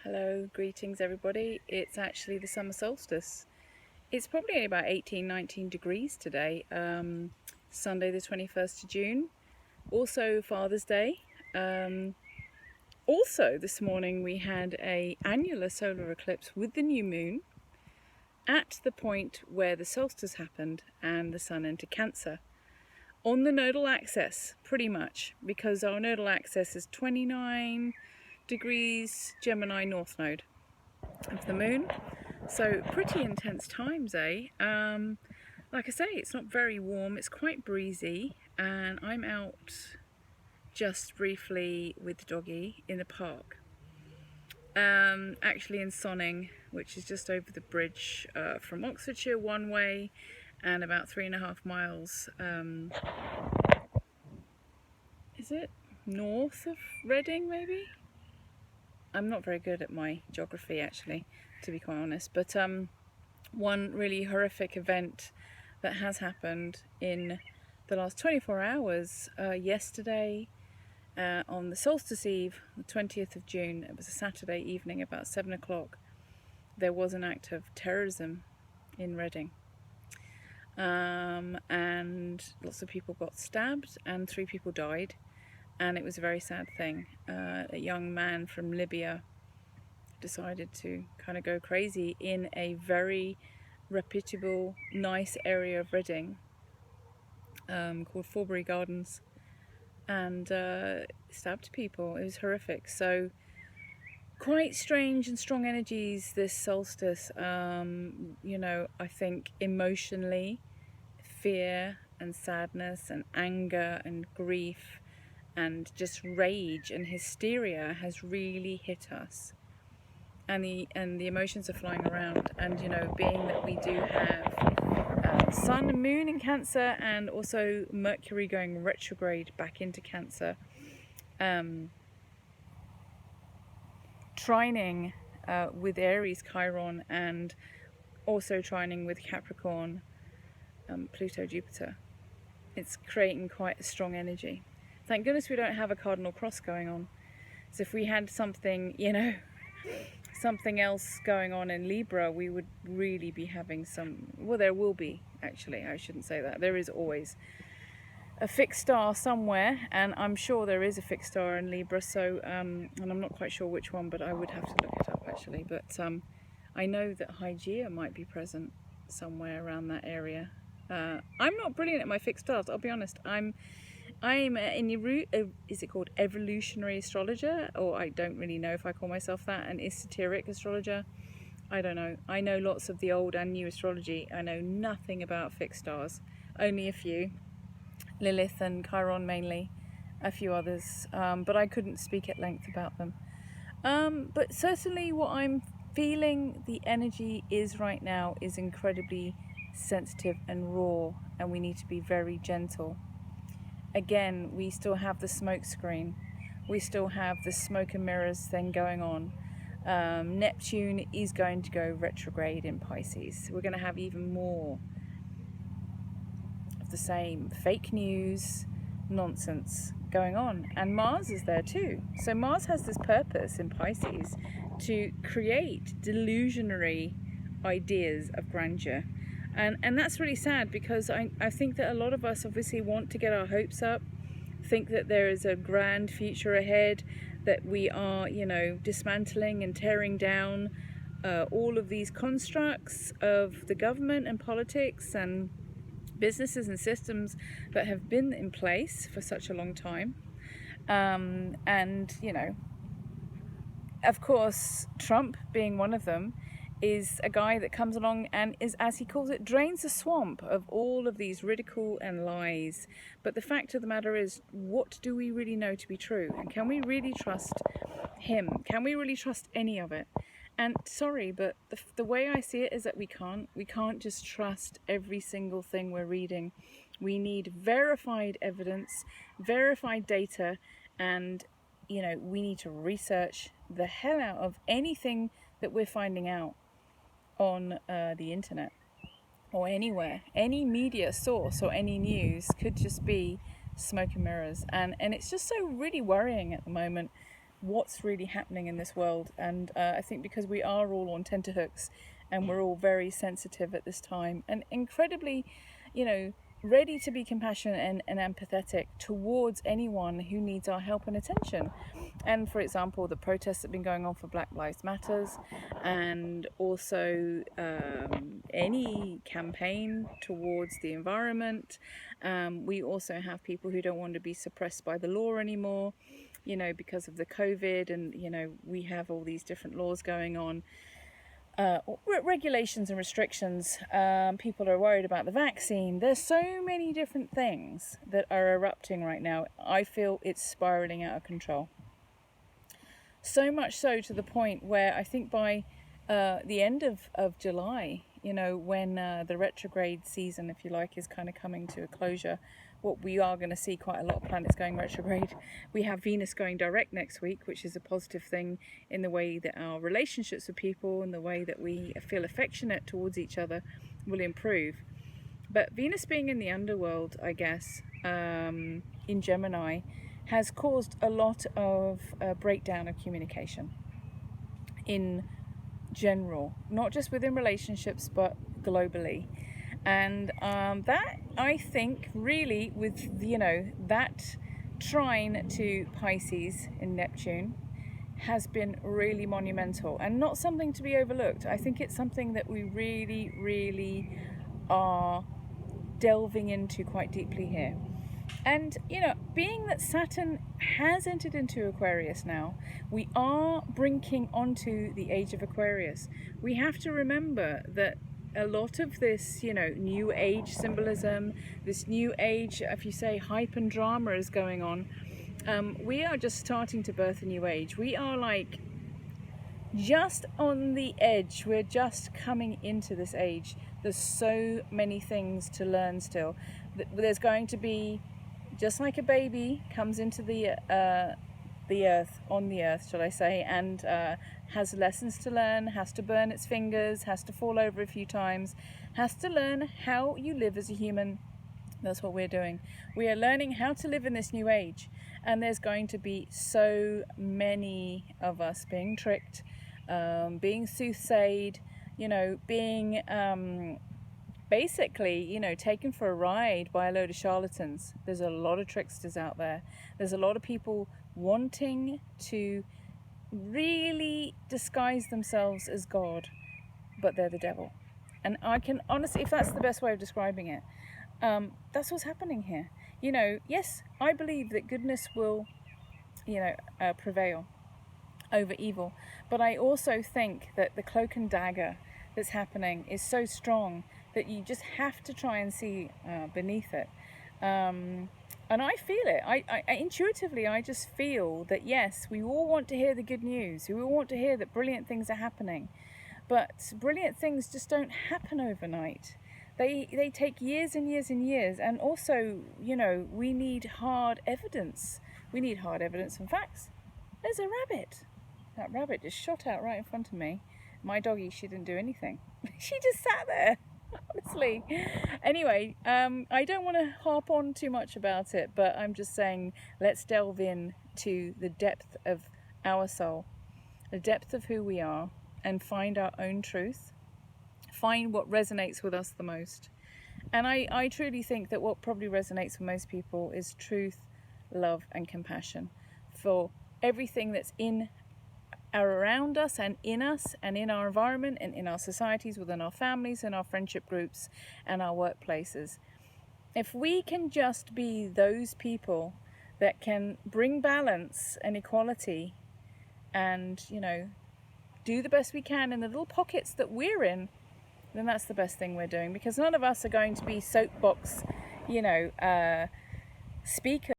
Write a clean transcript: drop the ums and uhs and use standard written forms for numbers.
Hello, greetings everybody. It's actually the summer solstice. It's probably about 18-19 degrees today, Sunday the 21st of June. Also Father's Day. Also this morning we had an annular solar eclipse with the new moon at the point where the solstice happened and the sun entered Cancer. On the nodal axis, pretty much, because our nodal axis is 29 degrees Gemini North Node of the moon. So pretty intense times, eh? Like I say, it's not very warm, it's quite breezy, and I'm out just briefly with the doggy in the park. Actually in Sonning, which is just over the bridge from Oxfordshire one way and about 3.5 miles, is it north of Reading maybe? I'm not very good at my geography actually, to be quite honest, but one really horrific event that has happened in the last 24 hours, yesterday on the solstice eve, the 20th of June, it was a Saturday evening about 7 o'clock, there was an act of terrorism in Reading. And lots of people got stabbed and 3 people died. And it was a very sad thing. A young man from Libya decided to kind of go crazy in a very reputable, nice area of Reading called Forbury Gardens, and stabbed people. It was horrific. So quite strange and strong energies this solstice. You know, I think emotionally, fear and sadness and anger and grief and just rage and hysteria has really hit us, and the emotions are flying around. And you know, being that we do have sun and moon in Cancer, and also Mercury going retrograde back into Cancer, trining with Aries Chiron, and also trining with Capricorn, Pluto Jupiter, it's creating quite a strong energy. Thank goodness we don't have a cardinal cross going on. So if we had something, you know, something else going on in Libra, we would really be having some, well, there will be, actually, I shouldn't say that. There is always a fixed star somewhere, and I'm sure there is a fixed star in Libra, so, and I'm not quite sure which one, but I would have to look it up, actually. But I know that Hygeia might be present somewhere around that area. I'm not brilliant at my fixed stars, I'll be honest. I'm is it called evolutionary astrologer, or I don't really know if I call myself that, an esoteric astrologer. I don't know. I know lots of the old and new astrology. I know nothing about fixed stars, only a few, Lilith and Chiron mainly, a few others, but I couldn't speak at length about them. But certainly what I'm feeling the energy is right now is incredibly sensitive and raw, and we need to be very gentle. Again, we still have the smoke screen. We still have the smoke and mirrors thing going on. Neptune is going to go retrograde in Pisces. We're going to have even more of the same fake news, nonsense going on. And Mars is there too. So Mars has this purpose in Pisces to create delusionary ideas of grandeur. And that's really sad, because I think that a lot of us obviously want to get our hopes up, think that there is a grand future ahead, that we are, you know, dismantling and tearing down all of these constructs of the government and politics and businesses and systems that have been in place for such a long time. And, you know, of course, Trump being one of them, is a guy that comes along and is, as he calls it, drains the swamp of all of these ridicule and lies. But the fact of the matter is, what do we really know to be true? And can we really trust him? Can we really trust any of it? And sorry, but the way I see it is that we can't just trust every single thing we're reading. We need verified evidence, verified data, and, you know, we need to research the hell out of anything that we're finding out on the internet or anywhere. Any media source or any news could just be smoke and mirrors, and it's just so really worrying at the moment. what's really happening in this world. And I think because we are all on tenterhooks and we're all very sensitive at this time and incredibly, ready to be compassionate and empathetic towards anyone who needs our help and attention. And for example, the protests that have been going on for Black Lives Matters, and also any campaign towards the environment. We also have people who don't want to be suppressed by the law anymore, because of the COVID, and we have all these different laws going on. Regulations and restrictions. People are worried about the vaccine. There's so many different things that are erupting right now. I feel it's spiraling out of control. So much so to the point where I think by the end of July, when the retrograde season, if you like, is kind of coming to a closure, what we are going to see quite a lot of planets going retrograde. We have Venus going direct next week, which is a positive thing in the way that our relationships with people and the way that we feel affectionate towards each other will improve. But Venus being in the underworld, I guess, in Gemini, has caused a lot of breakdown of communication in general, not just within relationships, but globally. And that, I think, really, with that trine to Pisces in Neptune, has been really monumental and not something to be overlooked. I think it's something that we really, really are delving into quite deeply here. And being that Saturn has entered into Aquarius now, we are brinking onto the age of Aquarius. We have to remember that a lot of this, new age symbolism, this new age, if you say, hype and drama is going on. We are just starting to birth a new age. We are like just on the edge. We're just coming into this age. There's so many things to learn still. There's going to be, just like a baby comes into the earth, on the earth, shall I say, and has lessons to learn, has to burn its fingers, has to fall over a few times, has to learn how you live as a human. That's what we're doing. We are learning how to live in this new age, and there's going to be so many of us being tricked, being soothsayed, being basically, taken for a ride by a load of charlatans. There's a lot of tricksters out there. There's a lot of people wanting to really disguise themselves as God, but they're the devil. And I can honestly, if that's the best way of describing it, that's what's happening here. Yes, I believe that goodness will, prevail over evil, but I also think that the cloak and dagger that's happening is so strong that you just have to try and see beneath it. And I feel it. I intuitively, I just feel that, yes, we all want to hear the good news. We all want to hear that brilliant things are happening. But brilliant things just don't happen overnight. They take years and years and years. And also, we need hard evidence. We need hard evidence and facts. There's a rabbit. That rabbit just shot out right in front of me. My doggie, she didn't do anything. She just sat there. Honestly. Anyway, I don't want to harp on too much about it, but I'm just saying, let's delve in to the depth of our soul, the depth of who we are, and find our own truth, find what resonates with us the most. And I truly think that what probably resonates with most people is truth, love, and compassion for everything that's around us and in our environment and in our societies, within our families and our friendship groups and our workplaces. If we can just be those people that can bring balance and equality and, do the best we can in the little pockets that we're in, then that's the best thing we're doing, because none of us are going to be soapbox, speakers